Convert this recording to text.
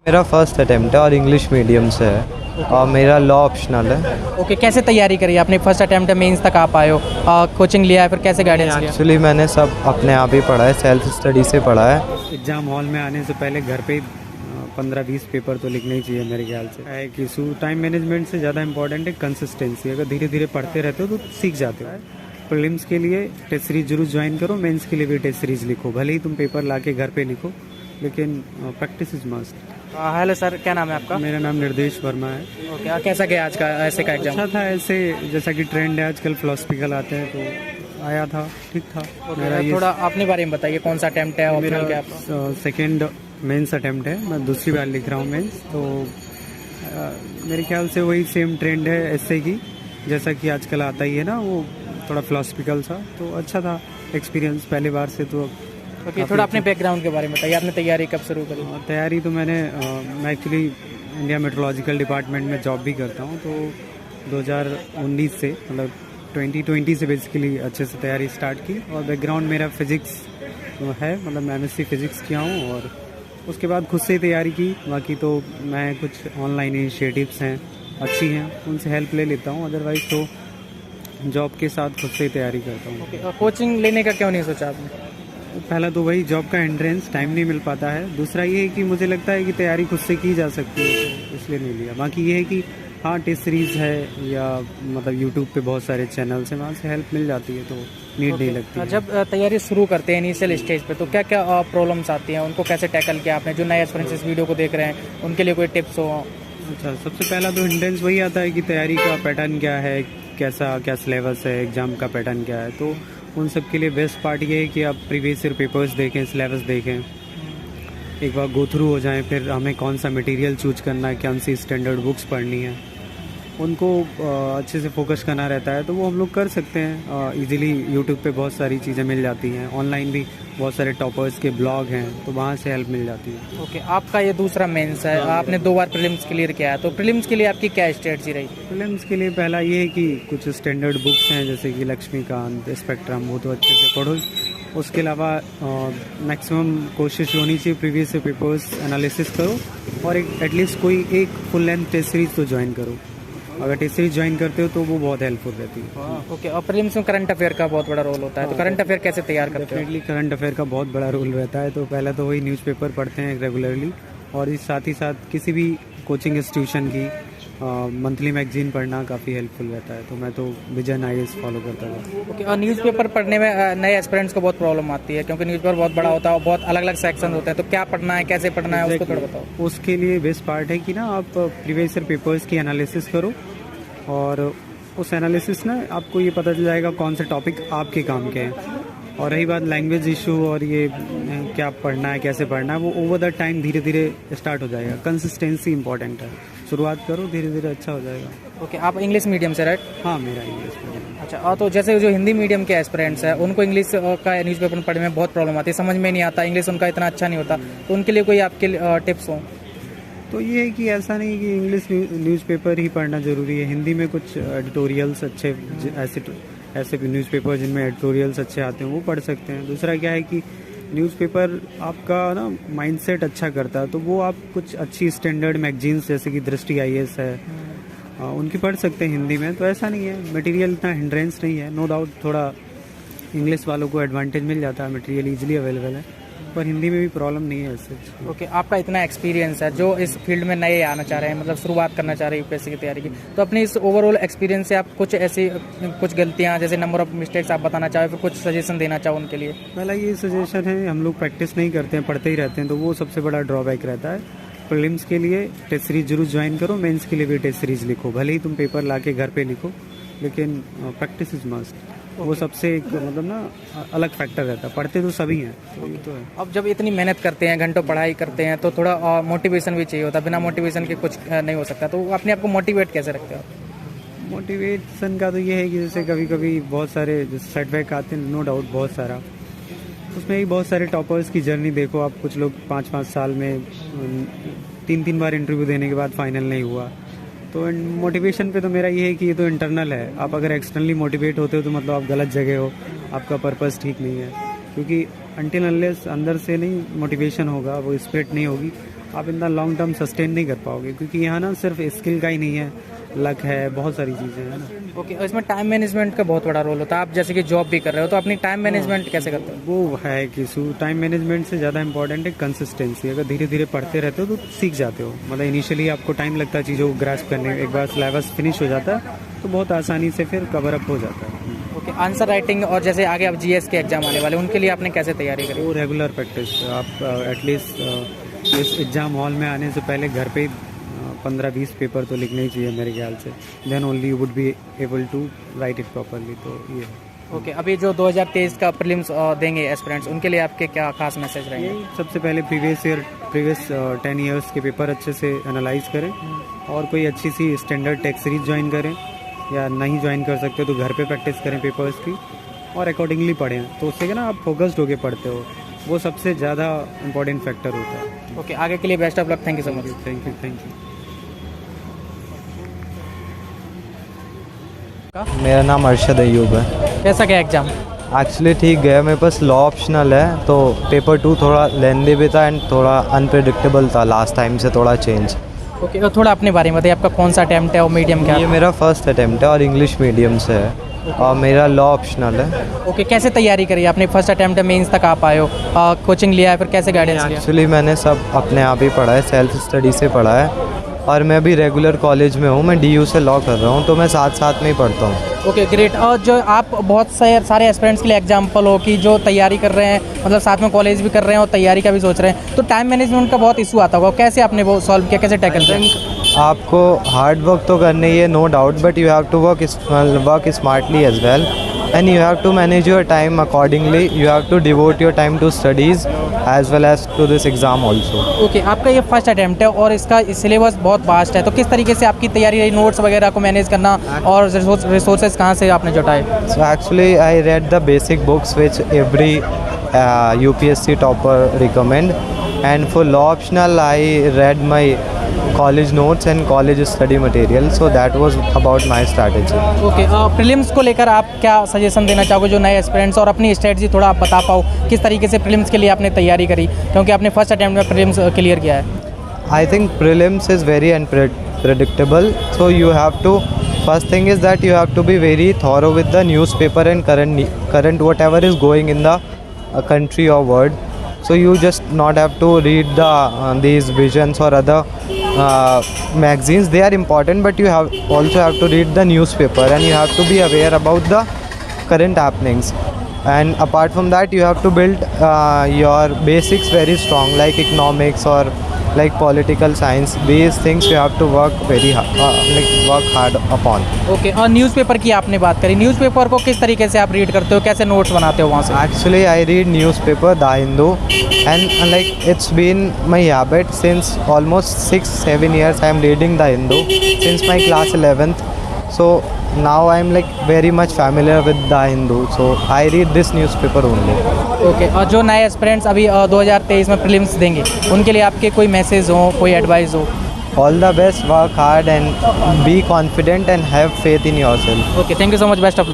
मेरा first attempt है और इंग्लिश मीडियम से है और मेरा लॉ ऑप्शनल है। ओके, कैसे तैयारी करी आपने? फर्स्ट अटेम्प्ट है, मेंस तक आप आए हो, कोचिंग लिया है, फिर कैसे गाइडेंस लिया? एक्चुअली मैंने सब अपने आप ही पढ़ा है, सेल्फ स्टडी से पढ़ा है। एग्ज़ाम हॉल में आने से पहले घर पे 15-20 पेपर तो लिखने ही चाहिए मेरे ख्याल से। है कि टाइम मैनेजमेंट से ज़्यादा इंपॉर्टेंट है कंसिस्टेंसी। अगर धीरे धीरे पढ़ते रहते हो तो सीख जाते हो। प्रीलिम्स के लिए टेस्ट सीरीज जरूर ज्वाइन करो, मेंस के लिए भी टेस्ट सीरीज लिखो। भले ही तुम पेपर लाके घर पे लिखो, लेकिन practice is must. Hello sir, क्या नाम है आपका? मेरा नाम निर्देश वर्मा है। ओके, कैसा गया आज का ऐसे का एग्जाम? अच्छा था। ऐसे जैसा कि ट्रेंड है आजकल फिलोसफिकल आते हैं, तो आया था, ठीक था। मेरा ये थोड़ा अपने बारे में बताइए, कौन सा अटेम्प्ट है, ऑप्शनल क्या है आपका? सेकेंड मेंस अटेम्प्ट है, मैं दूसरी बार लिख रहा हूँ मेंस। तो मेरे ख्याल से वही सेम ट्रेंड है ऐसे की, जैसा कि आजकल आता ही है ना, वो थोड़ा फिलोसफिकल सा। तो अच्छा था एक्सपीरियंस पहले बार से। तो ओके, थोड़ा अपने बैकग्राउंड के बारे में बताइए, आपने तैयारी कब शुरू करी? तैयारी तो मैं एक्चुअली इंडिया मेट्रोलॉजिकल डिपार्टमेंट में जॉब भी करता हूँ। तो 2019 से, मतलब 2020 से बेसिकली अच्छे से तैयारी स्टार्ट की। और बैकग्राउंड मेरा फिज़िक्स है, मतलब मैं MSc फिज़िक्स किया हूँ। और उसके बाद खुद से ही तैयारी की। बाकी तो मैं कुछ ऑनलाइन इनिशिएटिव्स हैं अच्छी हैं, उनसे हेल्प ले लेता हूँ। अदरवाइज़ तो जॉब के साथ खुद से ही तैयारी करता हूँ। कोचिंग लेने का क्यों नहीं सोचा आपने? पहला तो वही जॉब का एंट्रेंस, टाइम नहीं मिल पाता है। दूसरा ये है कि मुझे लगता है कि तैयारी खुद से की जा सकती है, तो इसलिए नहीं लिया। बाकी ये है कि हाँ, टेस्ट सीरीज़ है या मतलब यूट्यूब पे बहुत सारे चैनल्स हैं, वहाँ से हेल्प मिल जाती है, तो नीड नहीं लगती है। जब तैयारी शुरू करते हैं इनिशियल स्टेज पे, तो क्या क्या प्रॉब्लम्स आती हैं, उनको कैसे टैकल किया आपने? जो नए एस्पिरेंट्स इस वीडियो को देख रहे हैं, उनके लिए कोई टिप्स हो? अच्छा, सबसे पहला तो हिंडेंस वही आता है कि तैयारी का पैटर्न क्या है, क्या सिलेबस है, एग्ज़ाम का पैटर्न क्या है। तो उन सब के लिए बेस्ट पार्ट ये है कि आप प्रीवियस ईयर पेपर्स देखें, सिलेबस देखें, एक बार गो थ्रू हो जाएं। फिर हमें कौन सा मटेरियल चूज करना है, कौन सी स्टैंडर्ड बुक्स पढ़नी है, उनको अच्छे से फोकस करना रहता है। तो वो हम लोग कर सकते हैं इजीली। यूट्यूब पे बहुत सारी चीज़ें मिल जाती हैं, ऑनलाइन भी बहुत सारे टॉपर्स के ब्लॉग हैं, तो वहाँ से हेल्प मिल जाती है। ओके, आपका ये दूसरा मेंस है, आपने 2 बार प्रीलिम्स क्लियर किया है, तो प्रीलिम्स के लिए आपकी क्या स्ट्रेटजी रही? प्रीलिम्स के लिए पहला ये है कि कुछ स्टैंडर्ड बुक्स हैं, जैसे कि लक्ष्मीकांत, स्पेक्ट्रम, वो तो अच्छे से पढ़ो। उसके अलावा मैक्सिमम कोशिश होनी चाहिए प्रीवियस पेपर्स एनालिसिस करो, और एटलीस्ट कोई एक फुल लेंथ टेस्ट सीरीज तो ज्वाइन करो। अगर टेस्ट सीरीज ज्वाइन करते हो तो वो बहुत हेल्पफुल रहती है। ओके, और प्रीलिम्स में करंट अफेयर का बहुत बड़ा रोल होता है, तो करंट अफेयर कैसे तैयार करते हो? डेफिनेटली करंट अफेयर का बहुत बड़ा रोल रहता है। तो पहले तो वही न्यूज़पेपर पढ़ते हैं रेगुलरली, और इस साथ ही साथ किसी भी कोचिंग इंस्टीट्यूशन की मंथली मैगजीन पढ़ना काफ़ी हेल्पफुल रहता है। तो मैं तो विजन IAS फॉलो करता था। ओके, और न्यूज़पेपर पढ़ने में नए एस्पिरेंट्स को बहुत प्रॉब्लम आती है, क्योंकि न्यूज़पेपर बहुत बड़ा होता है और बहुत अलग अलग सेक्शन होते हैं, तो क्या पढ़ना है, कैसे पढ़ना है, उसको थोड़ा बताओ। उसके लिए बेस्ट पार्ट है कि ना आप प्रीवियस ईयर पेपर्स की एनालिसिस करो, और उस एनालिसिस ना आपको ये पता चल जाएगा कौन से टॉपिक आपके काम के हैं। और रही बात लैंग्वेज इशू और ये क्या पढ़ना है, कैसे पढ़ना है, वो ओवर द टाइम धीरे धीरे स्टार्ट हो जाएगा। कंसिस्टेंसी इंपॉर्टेंट है, शुरुआत करो, धीरे धीरे अच्छा हो जाएगा। ओके, आप इंग्लिश मीडियम से, राइट? हाँ, मेरा इंग्लिश मीडियम। अच्छा, और तो जैसे जो हिंदी मीडियम के एस्पिरेंट्स हैं, उनको इंग्लिश का न्यूज़पेपर पढ़ने में बहुत प्रॉब्लम आती है, समझ में नहीं आता, इंग्लिश उनका इतना अच्छा नहीं होता, तो उनके लिए कोई आपके टिप्स हो? तो ये है कि ऐसा नहीं कि इंग्लिश न्यूज़पेपर ही पढ़ना ज़रूरी है। हिंदी में कुछ एडिटोरियल्स अच्छे, ऐसे न्यूज़पेपर जिनमें एडिटोरियल्स अच्छे आते हैं, वो पढ़ सकते हैं। दूसरा क्या है कि न्यूज़पेपर आपका ना माइंडसेट अच्छा करता है, तो वो आप कुछ अच्छी स्टैंडर्ड मैगजीन्स जैसे कि दृष्टि IAS है, उनकी पढ़ सकते हैं हिंदी में। तो ऐसा नहीं है, मटेरियल इतना हिंड्रेंस नहीं है। नो डाउट थोड़ा इंग्लिश वालों को एडवांटेज मिल जाता है, मटेरियल ईजिली अवेलेबल है, पर हिंदी में भी प्रॉब्लम नहीं है ऐसे। ओके, आपका इतना एक्सपीरियंस है, जो इस फील्ड में नए आना चाह रहे हैं, मतलब शुरुआत करना चाह रहे हैं UPSC की तैयारी की, तो अपने इस ओवरऑल एक्सपीरियंस से आप कुछ ऐसी कुछ गलतियां, जैसे नंबर ऑफ मिस्टेक्स आप बताना चाहो, फिर कुछ सजेशन देना चाहो उनके लिए? पहला ये सजेशन है, हम लोग प्रैक्टिस नहीं करते हैं, पढ़ते ही रहते हैं, तो वो सबसे बड़ा ड्रॉबैक रहता है। प्रीलिम्स के लिए टेस्ट सीरीज जरूर ज्वाइन करो, मेंस के लिए भी टेस्ट सीरीज लिखो। भले ही तुम पेपर लाके घर पे लिखो, लेकिन प्रैक्टिस इज मस्ट। वो सबसे एक मतलब ना अलग फैक्टर रहता है। पढ़ते तो सभी हैं, तो ये तो है। अब जब इतनी मेहनत करते हैं, घंटों पढ़ाई करते हैं, तो थोड़ा मोटिवेशन भी चाहिए होता है, बिना मोटिवेशन के कुछ नहीं हो सकता, तो अपने आप को मोटिवेट कैसे रखते हो? मोटिवेशन का तो ये है कि जैसे कभी कभी बहुत सारे सेटबैक आते हैं, नो डाउट बहुत सारा, उसमें ही बहुत सारे टॉपर्स की जर्नी देखो आप। कुछ लोग 5-5 साल में 3-3 बार इंटरव्यू देने के बाद फाइनल नहीं हुआ। तो मोटिवेशन पे तो मेरा ये है कि ये तो इंटरनल है। आप अगर एक्सटर्नली मोटिवेट होते हो तो मतलब आप गलत जगह हो, आपका पर्पस ठीक नहीं है। क्योंकि अनटिल अनलेस अंदर से नहीं मोटिवेशन होगा, वो स्पिरिट नहीं होगी, आप इतना लॉन्ग टर्म सस्टेन नहीं कर पाओगे, क्योंकि यहाँ ना सिर्फ स्किल का ही नहीं है, लक है, बहुत सारी चीज़ें हैं ना। ओके, इसमें टाइम मैनेजमेंट का बहुत बड़ा रोल होता है। आप जैसे कि जॉब भी कर रहे हो तो अपनी टाइम मैनेजमेंट कैसे करते हो? वो है कि टाइम मैनेजमेंट से ज़्यादा इंपॉर्टेंट है कंसिस्टेंसी। अगर धीरे धीरे पढ़ते रहते हो तो सीख जाते हो। मतलब इनिशियली आपको टाइम लगता है चीज़ों को ग्रास्प करने में, एक बार सिलेबस फिनिश हो जाता है तो बहुत आसानी से फिर कवर अप हो जाता है। ओके, आंसर राइटिंग और जैसे आगे आप जीएस के एग्जाम आने वाले उनके लिए आपने कैसे तैयारी करी? वो रेगुलर प्रैक्टिस, आप एटलीस्ट इस एग्ज़ाम हॉल में आने से पहले घर पे 15-20 पेपर तो लिखने ही चाहिए मेरे ख्याल से। Then only you would be able to write it properly. तो ये है। ओके, अभी जो 2023 का प्रीलिम्स देंगे एस्पिरेंट्स, उनके लिए आपके क्या खास मैसेज रहेंगे? यही सबसे पहले प्रीवियस 10 ईयर्स के पेपर अच्छे से एनालाइज करें, और कोई अच्छी सी स्टैंडर्ड टेक्स्ट सीरीज ज्वाइन करें, या नहीं ज्वाइन कर सकते तो घर पे प्रैक्टिस करें पेपर्स की, और अकॉर्डिंगली पढ़ें। तो उससे क्या ना, आप फोकस्ड होकर पढ़ते हो, वो सबसे ज़्यादा इंपॉर्टेंट फैक्टर होता है। ओके, आगे के लिए best of luck. Thank you so much. Thank you. मेरा नाम अरशद अयूब है। कैसा गया एग्जाम? एक्चुअली ठीक गया, मेरे पास लॉ ऑप्शनल है, तो पेपर 2 थोड़ा लेंदी भी था एंड थोड़ा अनप्रेडिक्टेबल था, लास्ट टाइम से थोड़ा चेंज। ओके, तो थोड़ा अपने बारे में बताइए, आपका कौन सा अटैम्प्ट है और मीडियम क्या ये है? मेरा फर्स्ट अटैम्प्ट है और इंग्लिश मीडियम से है, और मेरा लॉ ऑप्शनल है। ओके, कैसे तैयारी करी आपने? फर्स्ट अटैम्प्ट है, मेंस तक आप आए हो, कोचिंग लिया है, फिर कैसे गाइडेंस लिया? एक्चुअली मैंने सब अपने आप ही पढ़ा है, सेल्फ स्टडी से पढ़ा है, और मैं अभी रेगुलर कॉलेज में हूँ, मैं DU से लॉ कर रहा हूँ, तो मैं साथ साथ में ही पढ़ता हूँ। Okay, great. और जो आप बहुत सारे एस्पिरेंट्स के लिए एग्जाम्पल हो कि जो तैयारी कर रहे हैं, मतलब साथ में कॉलेज भी कर रहे हैं और तैयारी का भी सोच रहे हैं, तो टाइम मैनेजमेंट का बहुत इशू आता होगा, कैसे आपने वो सॉल्व किया, कैसे टैकल किया? आपको हार्ड वर्क तो करनी है, no doubt, but you have to work smartly as well, and you have to manage your time accordingly. You have to devote your time to studies as well as to this exam also. Okay, आपका ये first attempt है और इसका syllabus बहुत vast है, तो किस तरीके से आपकी तैयारी रही, नोट्स वगैरह को मैनेज करना, और रिसोर्सेज कहाँ से आपने जुटाए? So actually I read the basic books which every UPSC topper recommend, and for law optional I read my college notes and college study material, so that was about my strategy. Okay, prelims को लेकर आप क्या suggestion देना चाहोगे जो नए aspirants, और अपनी स्ट्रेटजी थोड़ा आप बता पाओ, किस तरीके से प्रीलिम्स के लिए आपने तैयारी करी, क्योंकि आपने फर्स्ट अटैम्प्ट में प्रीलिम्स क्लियर किया है? I think prelims is very unpredictable, so you have to, first thing is that you have to be very thorough with the newspaper and current whatever is going in the country or world. So you just not have to read these visions or other magazines. They are important, but you also have to read the newspaper, and you have to be aware about the current happenings. And apart from that, you have to build your basics very strong, like economics or like political science. These things you have to work work hard upon. Okay, और newspaper की आपने बात करी, newspaper को किस तरीके से आप रीड करते हो, कैसे नोट्स बनाते हो वहाँ से? Actually, I read newspaper The Hindu, and like it's been my habit since almost 6-7 years. I am reading The Hindu since my class 11th. So now I am like very much familiar with The Hindu. So I read this newspaper only. Okay, और जो नए aspirants अभी 2023 में prelims देंगे, उनके लिए आपके कोई मैसेज हो, कोई एडवाइस हो? All the best, work hard and be confident and have faith in yourself. Okay, thank you so much, best of